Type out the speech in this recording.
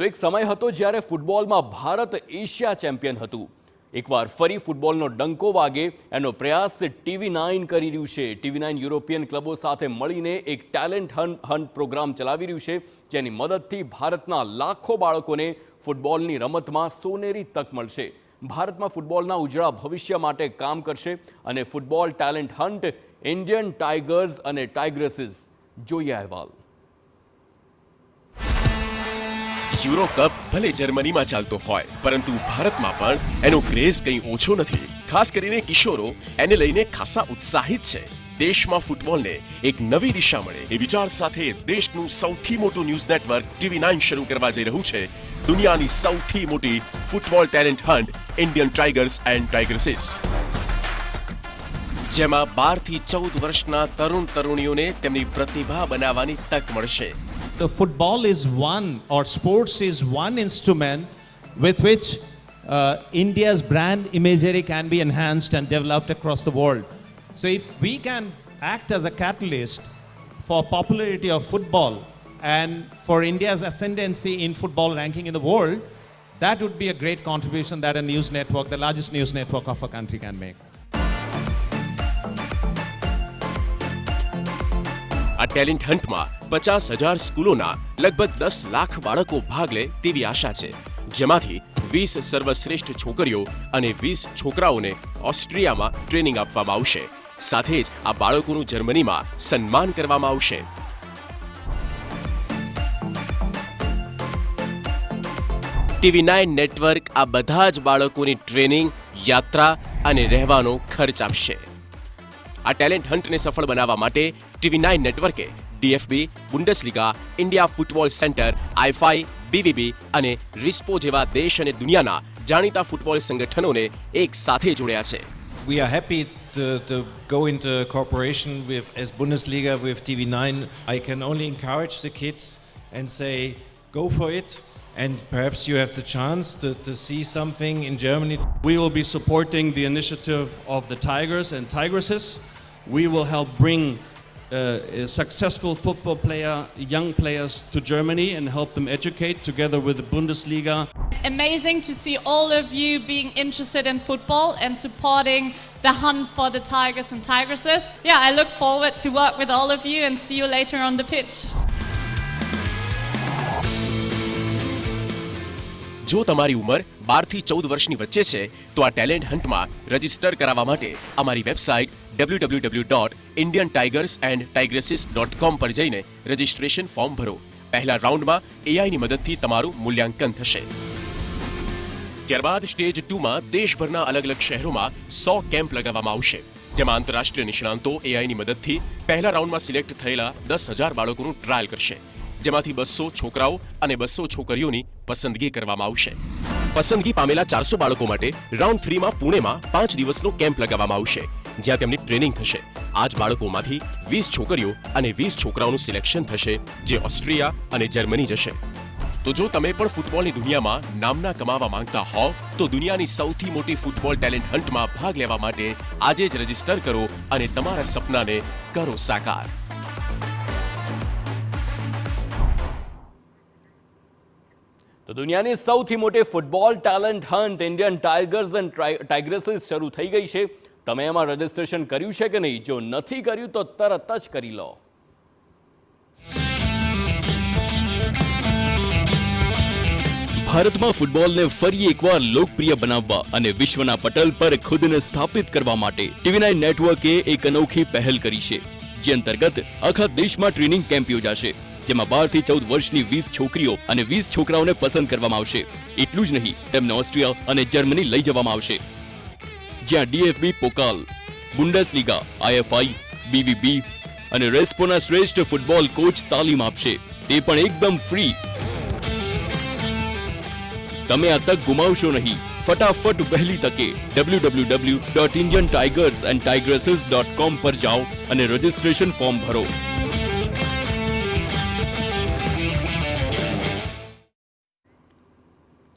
તો એક સમય હતો જ્યારે ફૂટબોલમાં ભારત એશિયા ચેમ્પિયન હતું. એકવાર ફરી ફૂટબોલનો ડંકો વાગે એનો પ્રયાસ TV9 કરી રહ્યું છે. TV9 યુરોપિયન ક્લબો સાથે મળીને એક ટેલેન્ટ હન્ટ પ્રોગ્રામ ચલાવી રહ્યું છે, જેની મદદથી ભારતના લાખો બાળકોને ફૂટબોલની રમતમાં સોનેરી તક મળશે. ભારતમાં ફૂટબોલના ઉજળા ભવિષ્ય માટે કામ કરશે અને football talent hunt Indian Tigers અને ટાઇગ્રેસીસ. જોઈએ અહેવાલ. યુરો કપ ભલે જર્મનીમાં ચાલતો હોય, પરંતુ ભારતમાં પણ એનો ક્રેઝ કંઈ ઓછો નથી. ખાસ કરીને કિશોરો એને લઈને ખાસા ઉત્સાહિત છે. દેશમાં ફૂટબોલને એક નવી દિશા મળે એ વિચાર સાથે દેશનું સૌથી મોટું ન્યૂઝ નેટવર્ક TV9 શરૂ કરવા જઈ રહ્યું છે. દુનિયાની સૌથી મોટી football talent hunt Indian Tigers and Tigresses, જેમાં 12 થી 14 વર્ષના તરુણ તરુણીઓને તેમની પ્રતિભા બનાવવાની તક મળશે. The football is one, or sports is one instrument with which India's brand imagery can be enhanced and developed across the world. So if we can act as a catalyst for popularity of football and for India's ascendancy in football ranking in the world, that would be a great contribution that a news network, the largest news network of a country, can make. આ talent હન્ટમાં 50,000 સ્કૂલોના લગભગ 10 લાખ બાળકો ભાગ લે તેવી આશા છે, જેમાંથી 20 સર્વશ્રેષ્ઠ છોકરીઓ અને 20 છોકરાઓને ઓસ્ટ્રિયામાં ટ્રેનિંગ આપવામાં આવશે. સાથે જ આ બાળકોનું જર્મનીમાં સન્માન કરવામાં આવશે. TV9 નેટવર્ક આ બધા જ બાળકોની ટ્રેનિંગ, યાત્રા અને રહેવાનો ખર્ચ આપશે. આ ટેલેન્ટ હન્ટને સફળ બનાવવા માટે TV9 નેટવર્કે DFB, Bundesliga, India football centre, I5, BVB અને રિસ્પો જેવા દેશ અને દુનિયાના જાણીતા ફૂટબોલ સંગઠનોને એક સાથે જોડ્યા છે. We are happy to go into cooperation with as Bundesliga with TV9. I can only encourage the kids and say, go for it. And perhaps you have the chance to see something in Germany. We will be supporting the initiative of the Tigers and Tigresses. We will help bring a successful football young players to Germany and help them educate together with the Bundesliga. Amazing to see all of you being interested in football and supporting the hunt for the Tigers and Tigresses. Yeah, I look forward to work with all of you and see you later on the pitch. જો તમારી ઉંમર 12 થી 14 વર્ષની વચ્ચે છે તો આ talent હન્ટમાં register કરાવવા માટે અમારી વેબસાઇટ www.indiantigersandtigresses.com પર જઈને રજીસ્ટ્રેશન ફોર્મ ભરો. પહેલા રાઉન્ડમાં AI ની મદદથી તમારું મૂલ્યાંકન થશે. ત્યારબાદ સ્ટેજ 2 માં દેશભરના અલગ અલગ શહેરોમાં 100 કેમ્પ લગાવવામાં આવશે, જેમાં આંતરરાષ્ટ્રીય નિષ્ણાંતો AI ની મદદથી પહેલા રાઉન્ડમાં સિલેક્ટ થયેલા 10,000 બાળકોનું ટ્રાયલ કરશે, જેમાંથી 200 છોકરાઓ અને 200 છોકરીઓની પસંદગી કરવામાં આવશે. પસંદગી પામેલા 400 બાળકો માટે રાઉન્ડ 3 માં પુણેમાં 5 દિવસનો કેમ્પ લગાવવામાં આવશે, જ્યાં તેમની ટ્રેનિંગ થશે. આ જ બાળકોમાંથી 20 છોકરીઓ અને 20 છોકરાઓનું સિલેક્શન થશે, જે ઓસ્ટ્રિયા અને જર્મની જશે. તો જો તમે પણ ફૂટબોલની દુનિયામાં નામના કમાવા માંગતા હોવ તો દુનિયાની સૌથી મોટી ફૂટબોલ ટેલેન્ટ હન્ટમાં ભાગ લેવા માટે આજે જ રજીસ્ટર કરો અને તમારા સપનાને કરો સાકાર. તો દુનિયાની સૌથી મોટી football talent hunt Indian Tigers and Tigresses શરૂ થઈ ગઈ છે. તમે એમાં રજીસ્ટ્રેશન કર્યું છે કે નહીં? જો નથી કર્યું તો તરત જ કરી લો. ભારતમાં ફૂટબોલને ફરી એકવાર લોકપ્રિય બનાવવા અને વિશ્વના પટલ પર ખુદને સ્થાપિત કરવા માટે TV9 નેટવર્કે એક અનોખી પહેલ કરી છે, જે અંતર્ગત આખા દેશમાં ટ્રેનિંગ કેમ્પ યોજાશે, જેમાં 12 થી 14 વર્ષની 20 છોકરીઓ અને 20 છોકરાઓને પસંદ કરવામાં આવશે. એટલું જ નહીં, તેમને ઓસ્ટ્રિયા અને જર્મની લઈ જવામાં આવશે, જ્યાં DFB પોકાલ, બુન્ડેસલીગા, I5, BVB અને રેસ્પોના શ્રેષ્ઠ ફૂટબોલ કોચ તાલીમ આપશે, તે પણ એકદમ ફ્રી. તમે આ તક ગુમાવશો નહીં. ફટાફટ વહેલી તકે www.indiantigersandtigresses.com પર જાઓ અને રજીસ્ટ્રેશન ફોર્મ ભરો.